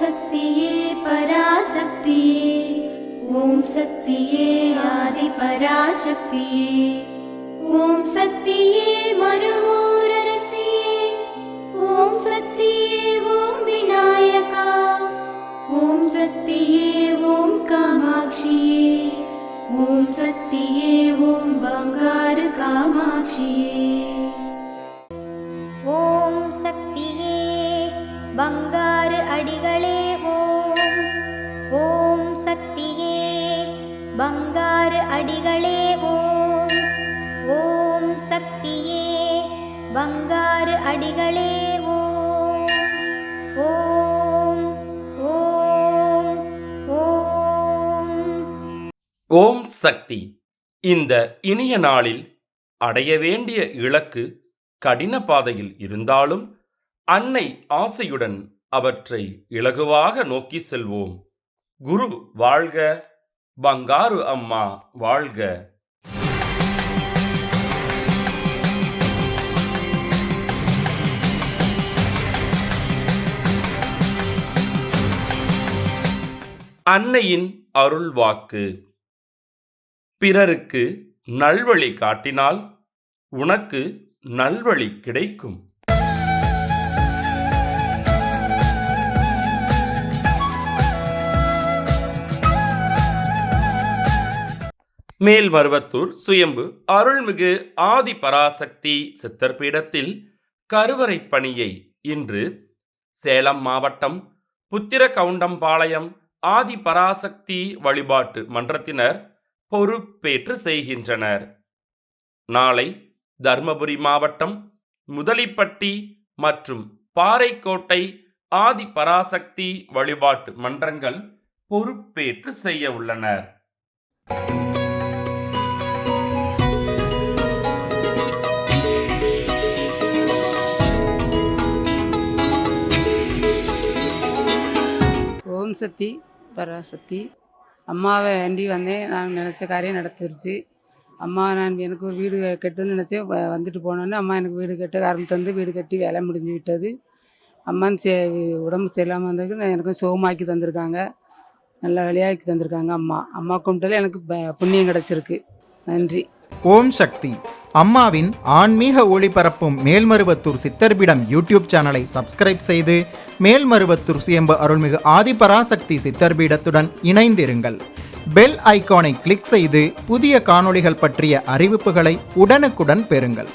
சக்தியே பராசக்தியே, ஓம் சக்தியே ஆதி பராசக்தியே, ஓம் சக்தியே மறுவூரரசியே, ஓம் சக்தியே ஓம் விநாயகா, ஓம் சக்தியே ஓம் காமாட்சியே, ஓம் சக்தியே ஓம் பங்காரு காமாட்சியே. ஓம் சக்தியே பங்காரு அடிகளே ஓம், ஓம் சக்தியே பங்காரு அடிகளே ஓம், ஓம் சக்தியே பங்காரு அடிகளே ஓம், ஓம் ஓம் ஓம். ஓம் சக்தி. இந்த இனிய நாளில் அடைய வேண்டிய இலக்கு கடின பாதையில் இருந்தாலும் அன்னை ஆசையுடன் அவற்றை இலகுவாக நோக்கி செல்வோம். குரு வாழ்க, பங்காரு அம்மா வாழ்க. அன்னையின் அருள் வாக்கு. பிறருக்கு நல்வழி காட்டினால் உனக்கு நல்வழி கிடைக்கும். மேல்மருவத்தூர் சுயம்பு அருள்மிகு ஆதி பராசக்தி சித்தர் பீடத்தில் கருவறை பணியை இன்று சேலம் மாவட்டம் புத்திரகவுண்டம்பாளையம் ஆதி பராசக்தி வழிபாட்டு மன்றத்தினர் பொறுப்பேற்று செய்கின்றனர். நாளை தர்மபுரி மாவட்டம் முதலிப்பட்டி மற்றும் பாறைக்கோட்டை ஆதி பராசக்தி வழிபாட்டு மன்றங்கள் பொறுப்பேற்று செய்ய உள்ளனர். ஓம் சக்தி பராசக்தி. அம்மாவை வேண்டி வந்தேன். நான் நினச்ச காரியம் நடந்துருச்சு. அம்மா நான் எனக்கு ஒரு வீடு கட்டுன்னு நினச்சேன். வந்துட்டு போனோன்னே அம்மா எனக்கு வீடு கட்ட ஆரம்பித்து வீடு கட்டி வேலை முடிஞ்சு விட்டது. அம்மான்னு உடம்பு சரியில்லாமல் வந்ததுக்கு எனக்கும் சுகமாக்கி தந்திருக்காங்க, நல்ல வேலையாக்கி தந்திருக்காங்க. அம்மா கும்பிட்டாலே எனக்கு புண்ணியம் கிடச்சிருக்கு. நன்றி. ஓம் சக்தி. அம்மாவின் ஆன்மீக ஒளிபரப்பும் மேல்மருவத்தூர் சித்தர்பீடம் யூடியூப் சேனலை சப்ஸ்கிரைப் செய்து மேல்மருவத்தூர் சுயம்பு அருள்மிகு ஆதிபராசக்தி சித்தர்பீடத்துடன் இணைந்திருங்கள். பெல் ஐகானை கிளிக் செய்து புதிய காணொளிகள் பற்றிய அறிவிப்புகளை உடனுக்குடன் பெறுங்கள்.